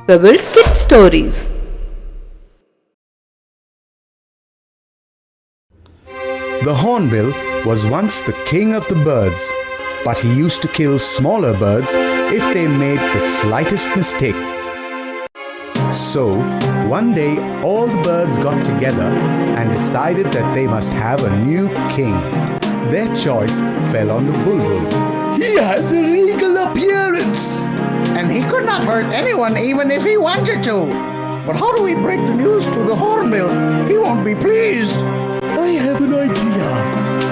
Pebbles Kid Stories. The hornbill was once the king of the birds, but he used to kill smaller birds if they made the slightest mistake. So, one day all the birds got together and decided that they must have a new king. Their choice fell on the bulbul. He has a regal appearance, and he could not hurt anyone even if he wanted to. But how do we break the news to the hornbill? He won't be pleased. I have an idea.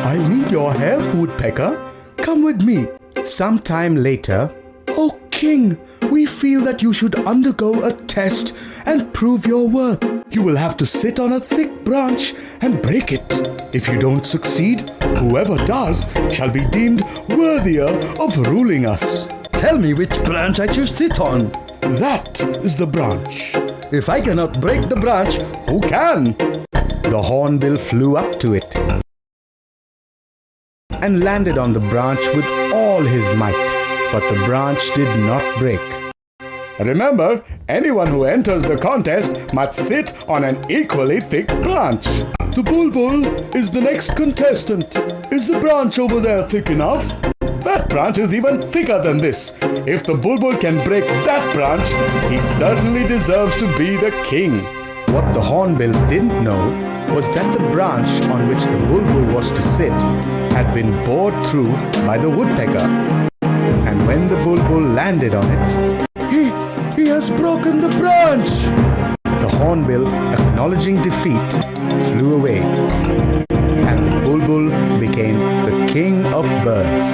I'll need your help, woodpecker. Come with me. Sometime later, "Oh King, we feel that you should undergo a test and prove your worth. You will have to sit on a thick branch and break it. If you don't succeed, whoever does shall be deemed worthier of ruling us." Tell me which branch I should sit on. That is the branch. If I cannot break the branch, who can? The hornbill flew up to it and landed on the branch with all his might, but the branch did not break. Remember, anyone who enters the contest must sit on an equally thick branch. The bulbul is the next contestant. Is the branch over there thick enough? That branch is even thicker than this. If the bulbul can break that branch, he certainly deserves to be the king. What the hornbill didn't know was that the branch on which the bulbul was to sit had been bored through by the woodpecker. And when the bulbul landed on it, he has broken the branch! The hornbill, acknowledging defeat, flew away. And the bulbul became the king of birds.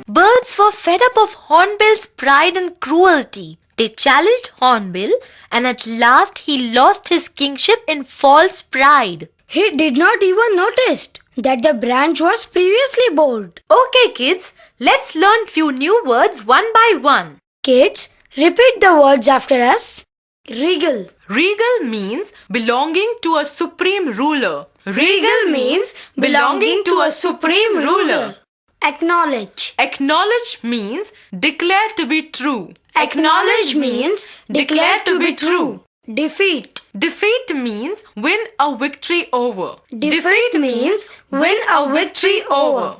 Birds were fed up of Hornbill's pride and cruelty. They challenged Hornbill, and at last he lost his kingship in false pride. He did not even notice that the branch was previously bored. Okay, kids, let's learn few new words one by one. Kids, repeat the words after us. Regal. Regal means belonging to a supreme ruler. Regal means belonging to a supreme ruler. Acknowledge. Acknowledge means declare to be true. Acknowledge means declare to be true. Defeat. Defeat means win a victory over. Defeat means win a victory over.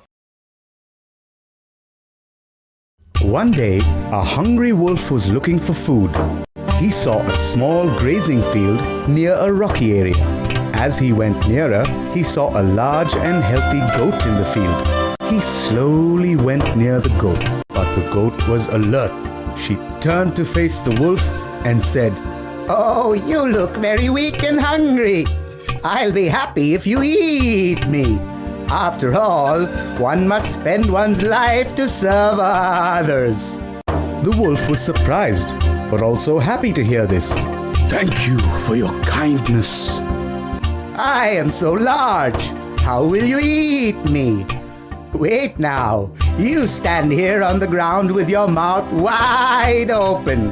One day, a hungry wolf was looking for food. He saw a small grazing field near a rocky area. As he went nearer, he saw a large and healthy goat in the field. He slowly went near the goat, but the goat was alert. She turned to face the wolf and said, Oh, you look very weak and hungry. I'll be happy if you eat me. After all, one must spend one's life to serve others. The wolf was surprised, but also happy to hear this. "Thank you for your kindness." I am so large. How will you eat me? Wait now. You stand here on the ground with your mouth wide open.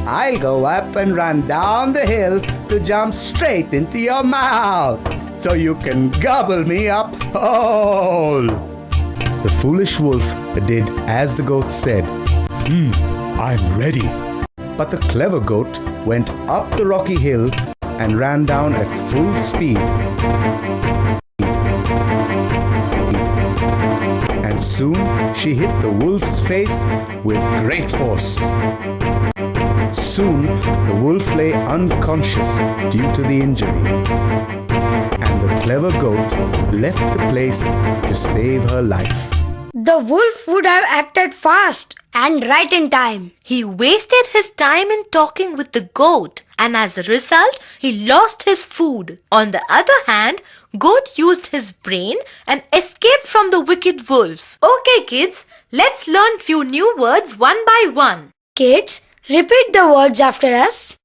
I'll go up and run down the hill to jump straight into your mouth, so you can gobble me up whole. The foolish wolf did as the goat said. I'm ready." But the clever goat went up the rocky hill and ran down at full speed. And soon she hit the wolf's face with great force. Soon the wolf lay unconscious due to the injury. And the clever goat left the place to save her life. The wolf would have acted fast and right in time. He wasted his time in talking with the goat, and as a result, he lost his food. On the other hand, goat used his brain and escaped from the wicked wolf. Okay, kids, let's learn few new words one by one. Kids, repeat the words after us.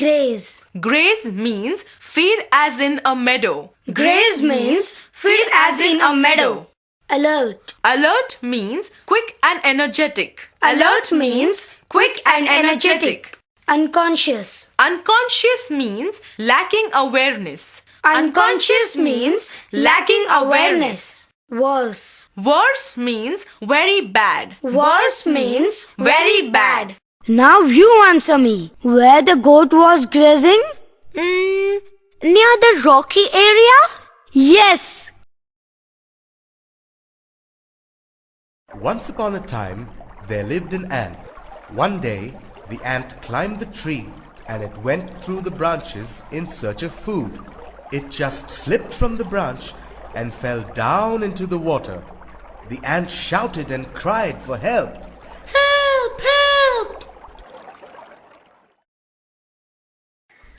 Graze. Graze means feed as in a meadow. Graze means feed as in a meadow. Alert. Alert means quick and energetic. Alert means quick and energetic. Unconscious. Unconscious means lacking awareness. Unconscious means lacking awareness. Worse. Worse means very bad. Worse means very bad. Now you answer me. Where the goat was grazing? Near the rocky area? Yes. Once upon a time, there lived an ant. One day, the ant climbed the tree and it went through the branches in search of food. It just slipped from the branch and fell down into the water. The ant shouted and cried for help. Help! Help!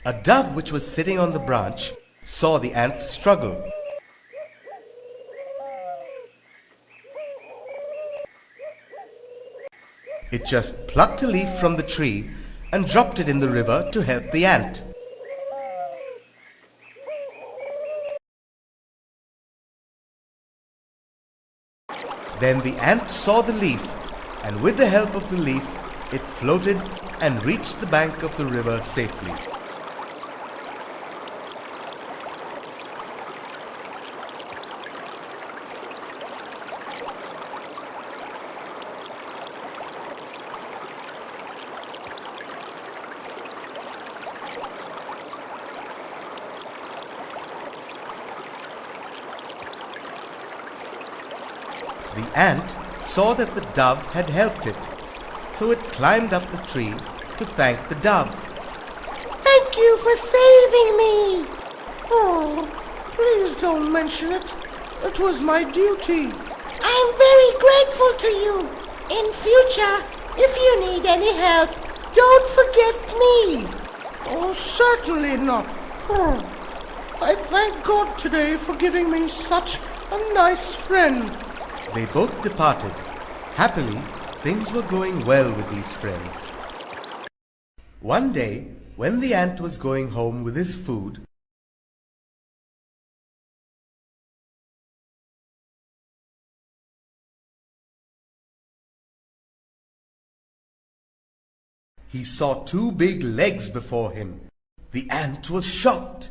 A dove which was sitting on the branch saw the ant struggle. It just plucked a leaf from the tree and dropped it in the river to help the ant. Then the ant saw the leaf, and with the help of the leaf, it floated and reached the bank of the river safely. The ant saw that the dove had helped it, so it climbed up the tree to thank the dove. Thank you for saving me. Oh, please don't mention it. It was my duty. I'm very grateful to you. In future, if you need any help, don't forget me. Oh, certainly not. I thank God today for giving me such a nice friend. They both departed. Happily, things were going well with these friends. One day, when the ant was going home with his food, he saw two big legs before him. The ant was shocked.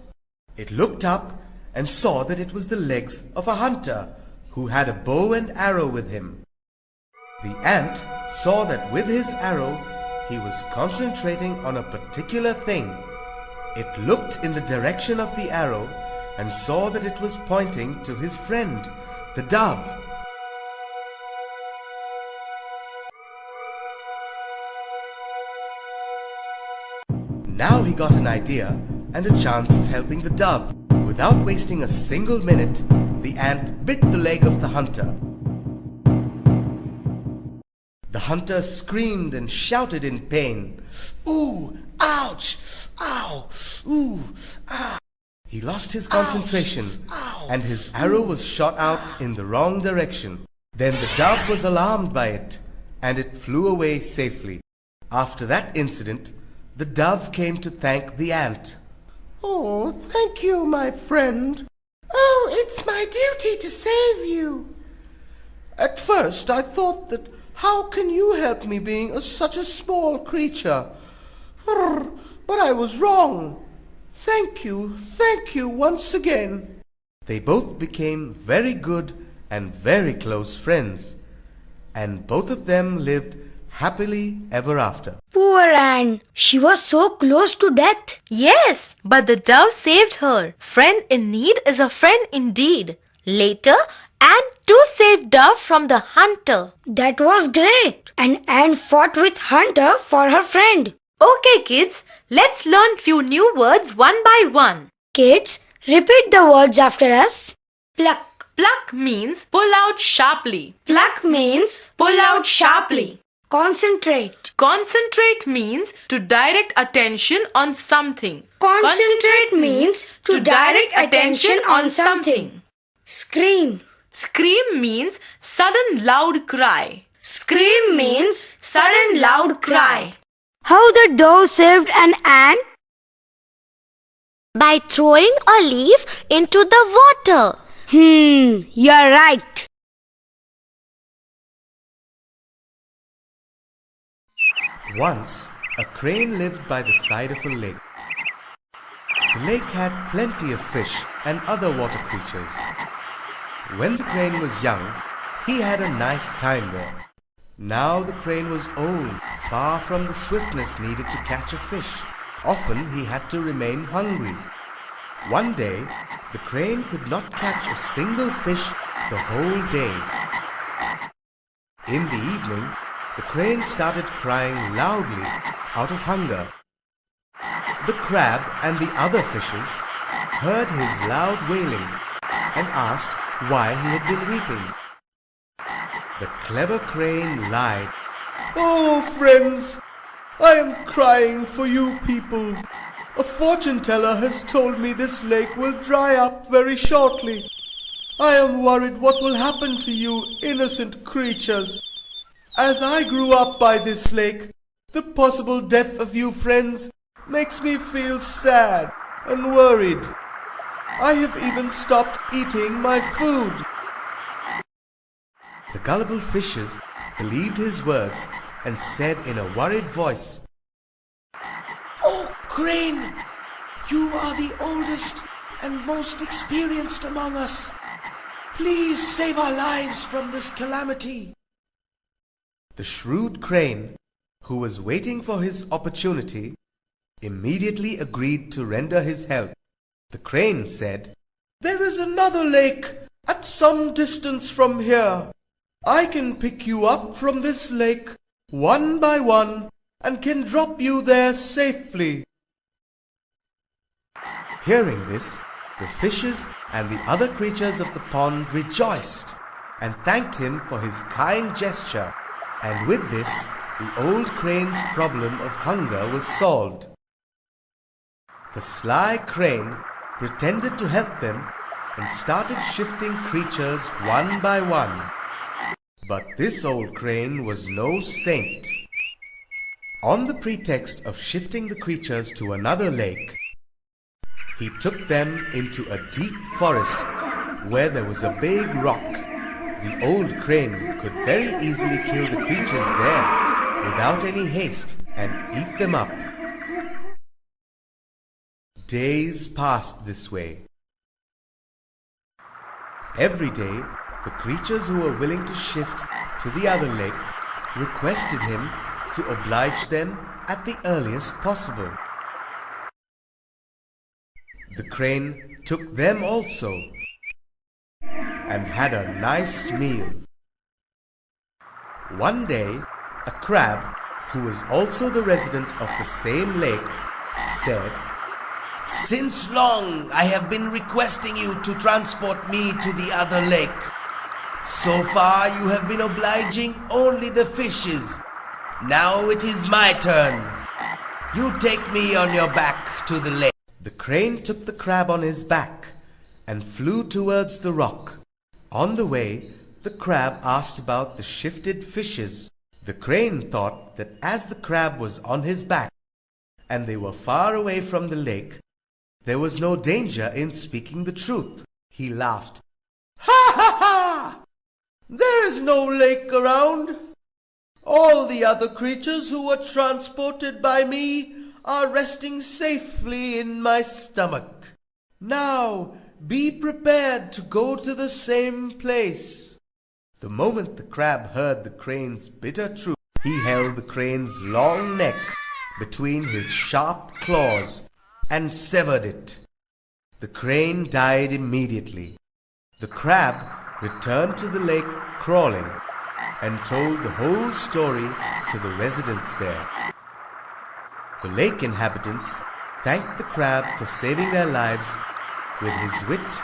It looked up and saw that it was the legs of a hunter who had a bow and arrow with him. The ant saw that with his arrow he was concentrating on a particular thing. It looked in the direction of the arrow and saw that it was pointing to his friend, the dove. Now he got an idea and a chance of helping the dove. Without wasting a single minute, the ant bit the leg of the hunter. The hunter screamed and shouted in pain. Ooh! Ouch! Ow! Ooh! Ah! He lost his concentration, and his arrow was shot out in the wrong direction. Then the dove was alarmed by it, and it flew away safely. After that incident, the dove came to thank the ant. Oh, thank you, my friend. Oh, it's my duty to save you. At first I thought that how can you help me being such a small creature? But I was wrong. Thank you once again. They both became very good and very close friends, and both of them lived happily ever after. Poor Anne. She was so close to death. Yes, but the dove saved her. Friend in need is a friend indeed. Later, Anne too saved Dove from the hunter. That was great. And Anne fought with Hunter for her friend. Okay, kids, let's learn few new words one by one. Kids, repeat the words after us. Pluck. Pluck means pull out sharply. Pluck means Pull out sharply. concentrate. Concentrate means to direct attention on something. Concentrate means to direct attention on something. Scream. Scream means sudden loud cry. Scream means sudden loud cry. How the dove saved an ant? By throwing a leaf into the water. You're right. Once, a crane lived by the side of a lake. The lake had plenty of fish and other water creatures. When the crane was young, he had a nice time there. Now the crane was old, far from the swiftness needed to catch a fish. Often he had to remain hungry. One day, the crane could not catch a single fish the whole day. In the evening, the crane started crying loudly out of hunger. The crab and the other fishes heard his loud wailing and asked why he had been weeping. The clever crane lied. "Oh, friends, I am crying for you people. A fortune teller has told me this lake will dry up very shortly. I am worried what will happen to you innocent creatures. As I grew up by this lake, the possible death of you friends makes me feel sad and worried. I have even stopped eating my food." The gullible fishes believed his words and said in a worried voice, "Oh, crane, you are the oldest and most experienced among us. Please save our lives from this calamity." The shrewd crane, who was waiting for his opportunity, immediately agreed to render his help. The crane said, "There is another lake at some distance from here. I can pick you up from this lake one by one and can drop you there safely." Hearing this, the fishes and the other creatures of the pond rejoiced and thanked him for his kind gesture, and with this, the old crane's problem of hunger was solved. The sly crane pretended to help them and started shifting creatures one by one. But this old crane was no saint. On the pretext of shifting the creatures to another lake, he took them into a deep forest where there was a big rock. The old crane could very easily kill the creatures there without any haste and eat them up. Days passed this way. Every day, the creatures who were willing to shift to the other lake requested him to oblige them at the earliest possible. The crane took them also and had a nice meal. One day, a crab, who was also the resident of the same lake, said, "Since long I have been requesting you to transport me to the other lake. So far you have been obliging only the fishes. Now it is my turn. You take me on your back to the lake." The crane took the crab on his back and flew towards the rock. On the way, the crab asked about the shifted fishes. The crane thought that as the crab was on his back and they were far away from the lake, there was no danger in speaking the truth. He laughed. "Ha ha ha! There is no lake around. All the other creatures who were transported by me are resting safely in my stomach. Now be prepared to go to the same place." The moment the crab heard the crane's bitter truth, he held the crane's long neck between his sharp claws and severed it. The crane died immediately. The crab returned to the lake crawling and told the whole story to the residents there. The lake inhabitants thanked the crab for saving their lives with his wit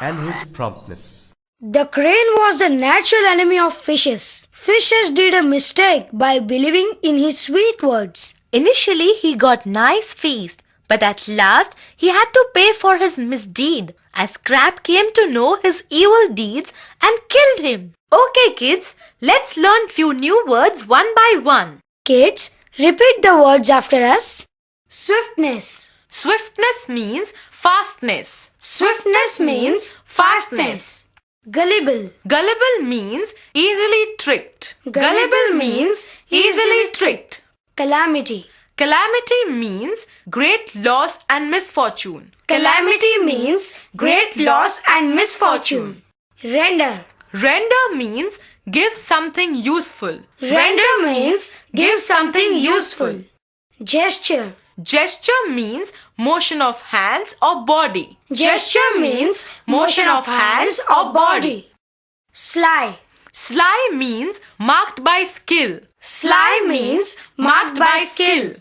and his promptness. The crane was the natural enemy of fishes. Fishes did a mistake by believing in his sweet words. Initially, he got nice feast, but at last he had to pay for his misdeed, as crab came to know his evil deeds and killed him. Okay, kids, let's learn few new words one by one. Kids, repeat the words after us. Swiftness. Swiftness means fastness. Swiftness means fastness. Gullible. Gullible means easily tricked. Gullible means easily tricked. Calamity. Calamity means great loss and misfortune. Calamity means great loss and misfortune. Render. Render means give something useful. Render means give something useful. Gesture. Gesture means motion of hands or body. Gesture means motion of hands or body. Sly. Sly means marked by skill. Sly means marked by skill.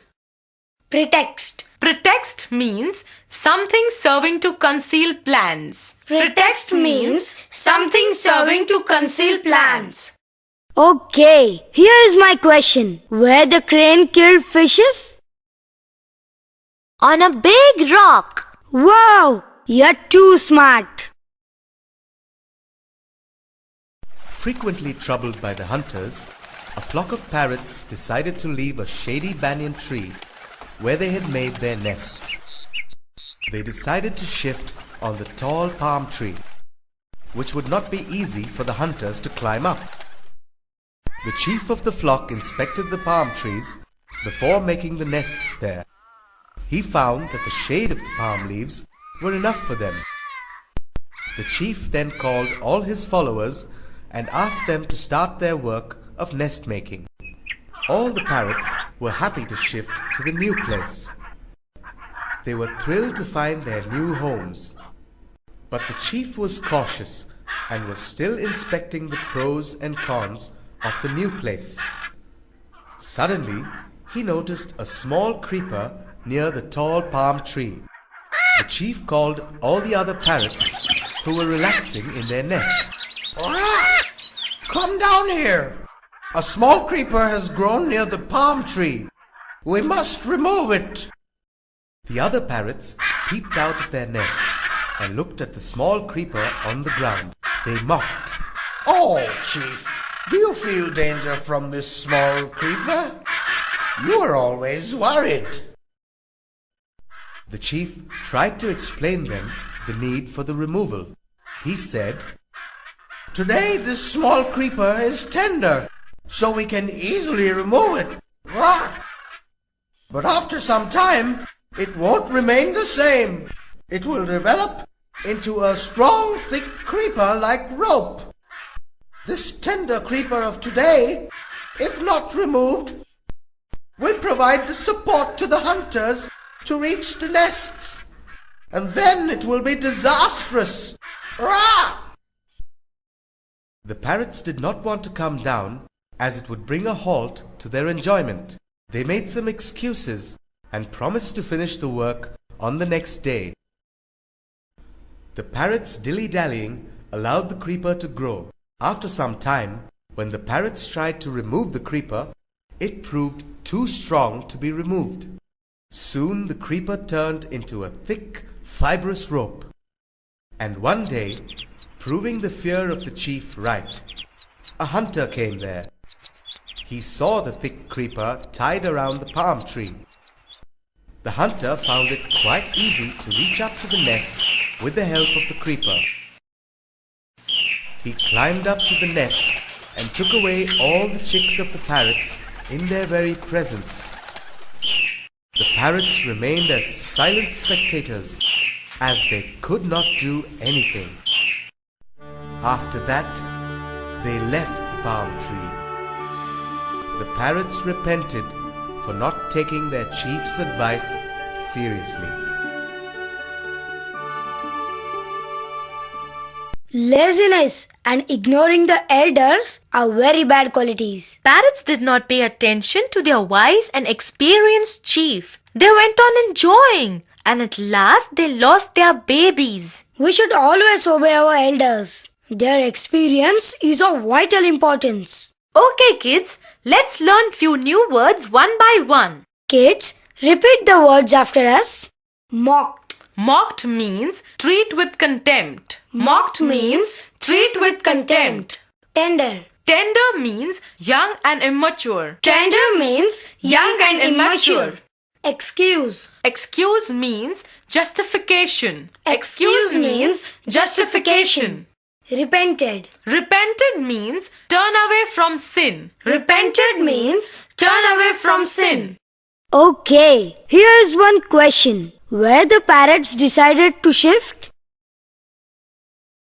Pretext. Pretext means something serving to conceal plans. Pretext means something serving to conceal plans. Okay, here is my question. Where the crane killed fishes? On a big rock. Wow, you're too smart. Frequently troubled by the hunters, a flock of parrots decided to leave a shady banyan tree where they had made their nests. They decided to shift on the tall palm tree, which would not be easy for the hunters to climb up. The chief of the flock inspected the palm trees before making the nests there. He found that the shade of the palm leaves were enough for them. The chief then called all his followers and asked them to start their work of nest making. All the parrots were happy to shift to the new place. They were thrilled to find their new homes. But the chief was cautious and was still inspecting the pros and cons of the new place. Suddenly, he noticed a small creeper near the tall palm tree. The chief called all the other parrots who were relaxing in their nest. Come down here. A small creeper has grown near the palm tree. We must remove it. The other parrots peeped out of their nests and looked at the small creeper on the ground. They mocked. Oh, Chief, do you feel danger from this small creeper? You are always worried. The chief tried to explain them the need for the removal. He said, Today this small creeper is tender, so we can easily remove it. But after some time, it won't remain the same. It will develop into a strong, thick creeper like rope. This tender creeper of today, if not removed, will provide the support to the hunters to reach the nests. And then it will be disastrous. The parrots did not want to come down as it would bring a halt to their enjoyment. They made some excuses and promised to finish the work on the next day. The parrots, dilly-dallying, allowed the creeper to grow. After some time, when the parrots tried to remove the creeper, it proved too strong to be removed. Soon the creeper turned into a thick, fibrous rope. And one day, proving the fear of the chief right, a hunter came there. He saw the thick creeper tied around the palm tree. The hunter found it quite easy to reach up to the nest with the help of the creeper. He climbed up to the nest and took away all the chicks of the parrots in their very presence. The parrots remained as silent spectators, as they could not do anything. After that, they left the palm tree. The parrots repented for not taking their chief's advice seriously. Laziness and ignoring the elders are very bad qualities. Parrots did not pay attention to their wise and experienced chief. They went on enjoying, and at last they lost their babies. We should always obey our elders. Their experience is of vital importance. Okay, kids, let's learn few new words one by one. Kids, repeat the words after us. Mocked. Mocked means treat with contempt. Mocked means treat with contempt. Tender. Tender means young and immature. Tender means young and immature. Excuse. Excuse means justification. Excuse means justification. Repented. Repented means turn away from sin. Repented means turn away from sin. Okay, here is one question. Where the parrots decided to shift?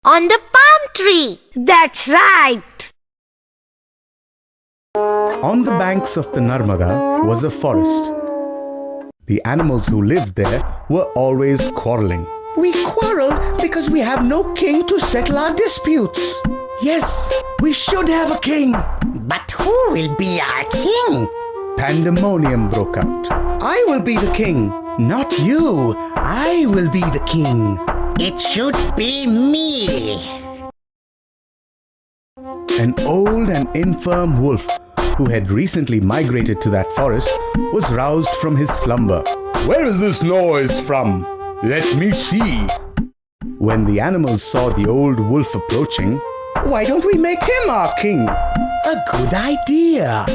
On the palm tree. That's right. On the banks of the Narmada was a forest. The animals who lived there were always quarreling. We quarrel because we have no king to settle our disputes. Yes, we should have a king. But who will be our king? Pandemonium broke out. I will be the king. Not you. I will be the king. It should be me. An old and infirm wolf who had recently migrated to that forest was roused from his slumber. Where is this noise from? Let me see. When the animals saw the old wolf approaching, Why don't we make him our king? A good idea.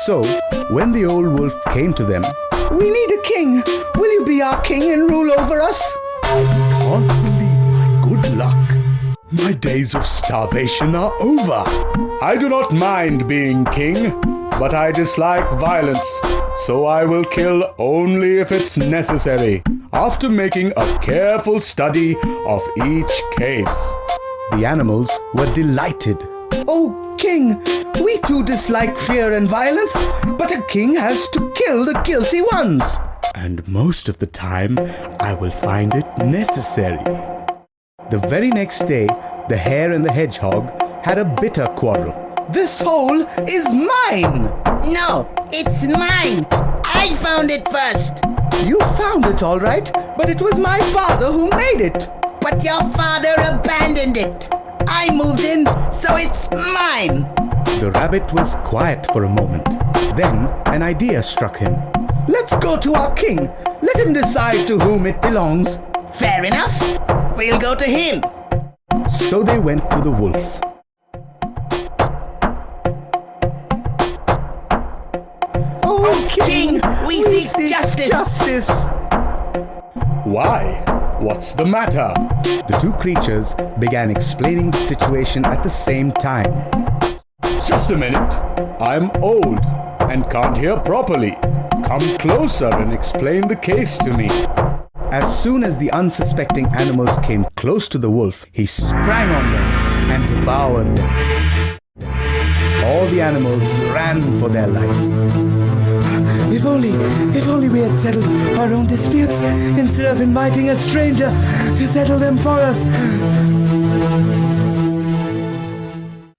so when the old wolf came to them, We need a king. Will you be our king and rule over us? Can't believe my good luck. My days of starvation are over. I do not mind being king, but I dislike violence, so I will kill only if it's necessary, after making a careful study of each case. the animals were delighted. Oh, king, we too dislike fear and violence, but a king has to kill the guilty ones. And most of the time, I will find it necessary. The very next day, the hare and the hedgehog had a bitter quarrel. This hole is mine. No, it's mine. I found it first. You found it all right, but it was my father who made it. But your father abandoned it. I moved in, so it's mine. The rabbit was quiet for a moment. Then an idea struck him. Let's go to our king. Let him decide to whom it belongs. Fair enough. We'll go to him. So they went to the wolf. Oh, King, we seek justice. Justice. Why? What's the matter? The two creatures began explaining the situation at the same time. Just a minute. I'm old and can't hear properly. Come closer and explain the case to me. As soon as the unsuspecting animals came close to the wolf, he sprang on them and devoured them. All the animals ran for their life. If only we had settled our own disputes instead of inviting a stranger to settle them for us.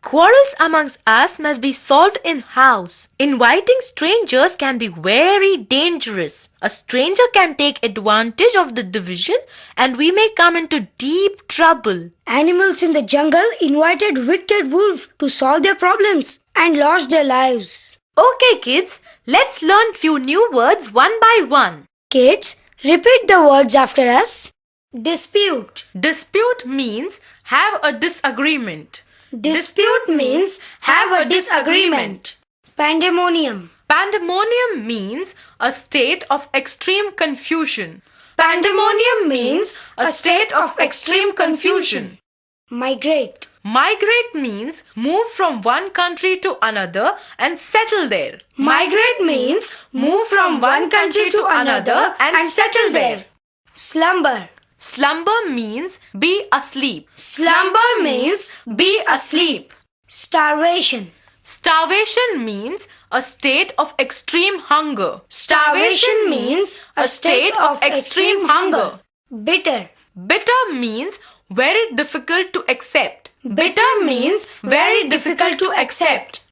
Quarrels amongst us must be solved in-house. Inviting strangers can be very dangerous. A stranger can take advantage of the division and we may come into deep trouble. Animals in the jungle invited wicked wolf to solve their problems and lost their lives. Okay kids, let's learn few new words one by one. Kids, repeat the words after us. Dispute. Dispute means have a disagreement. Dispute means have a disagreement. Pandemonium. Pandemonium means a state of extreme confusion. Pandemonium means a state of extreme confusion. Migrate. Migrate means move from one country to another and settle there. Migrate means move from one country to another and settle there. Slumber. Slumber means be asleep. Slumber means be asleep. Starvation. Starvation means a state of extreme hunger. Starvation means a state of extreme hunger. Bitter. Bitter means very difficult to accept. Bitter means very difficult to accept.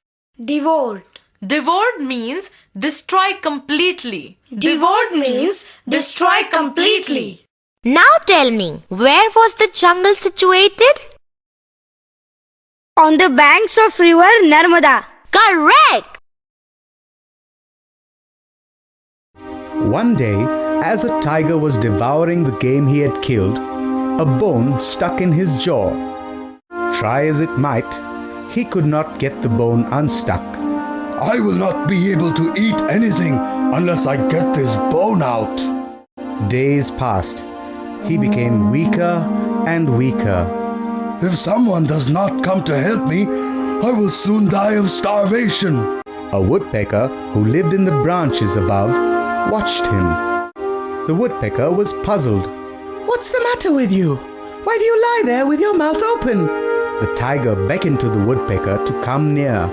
Devoured. Devoured means destroy completely. Devoured means destroy completely. Now tell me, where was the jungle situated? On the banks of river Narmada. Correct! One day, as a tiger was devouring the game he had killed, a bone stuck in his jaw. Try as it might, he could not get the bone unstuck. I will not be able to eat anything unless I get this bone out. Days passed. He became weaker and weaker. If someone does not come to help me, I will soon die of starvation. A woodpecker who lived in the branches above watched him. The woodpecker was puzzled. What's the matter with you? Why do you lie there with your mouth open? The tiger beckoned to the woodpecker to come near.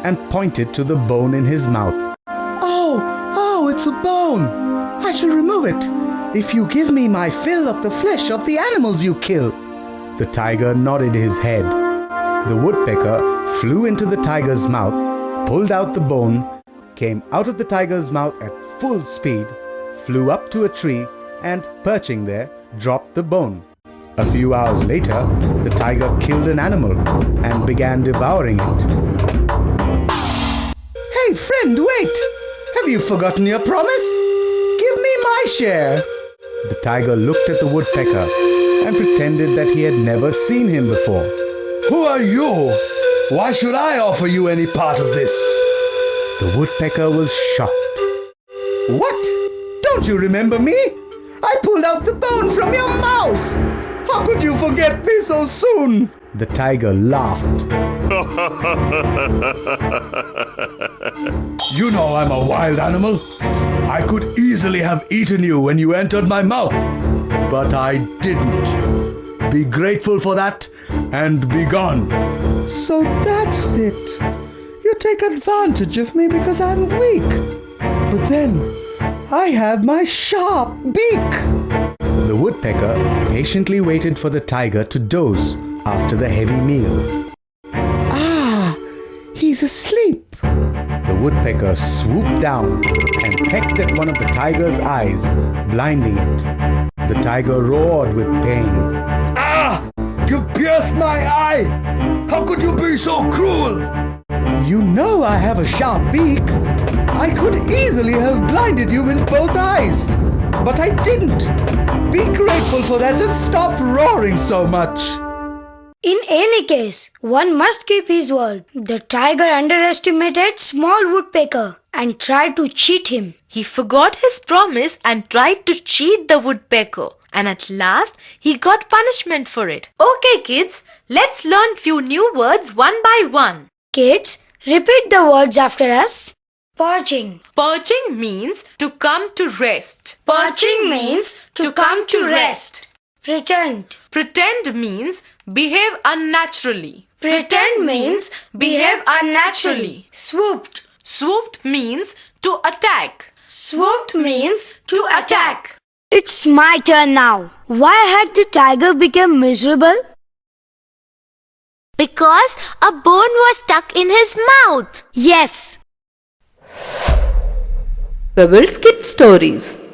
and pointed to the bone in his mouth. Oh, it's a bone. I shall remove it if you give me my fill of the flesh of the animals you kill. The tiger nodded his head. The woodpecker flew into the tiger's mouth, pulled out the bone, came out of the tiger's mouth at full speed, flew up to a tree, and perching there, dropped the bone. A few hours later, the tiger killed an animal and began devouring it. Hey friend, wait! Have you forgotten your promise? Give me my share. The tiger looked at the woodpecker and pretended that he had never seen him before. Who are you? Why should I offer you any part of this? The woodpecker was shocked. What? Don't you remember me? I pulled out the bone from your mouth. How could you forget me so soon? The tiger laughed. You know I'm a wild animal. I could easily have eaten you when you entered my mouth, but I didn't. Be grateful for that and be gone. So that's it. You take advantage of me because I'm weak. But then, I have my sharp beak. The woodpecker patiently waited for the tiger to doze after the heavy meal. Ah, he's asleep. The woodpecker swooped down and pecked at one of the tiger's eyes, blinding it. The tiger roared with pain. Ah! You've pierced my eye! How could you be so cruel? You know I have a sharp beak. I could easily have blinded you in both eyes. But I didn't. Be grateful for that and stop roaring so much. In any case, one must keep his word. The tiger underestimated small woodpecker and tried to cheat him. He forgot his promise and tried to cheat the woodpecker. And at last, he got punishment for it. Okay, kids, let's learn few new words one by one. Kids, repeat the words after us. Perching. Perching means to come to rest. Perching means to come to rest. Pretend. Pretend means behave unnaturally. Pretend means behave unnaturally. Swooped. Swooped means to attack. Swooped means to attack. It's my turn now. Why had the tiger become miserable? Because a bone was stuck in his mouth. Yes. Pebbles Kid Stories.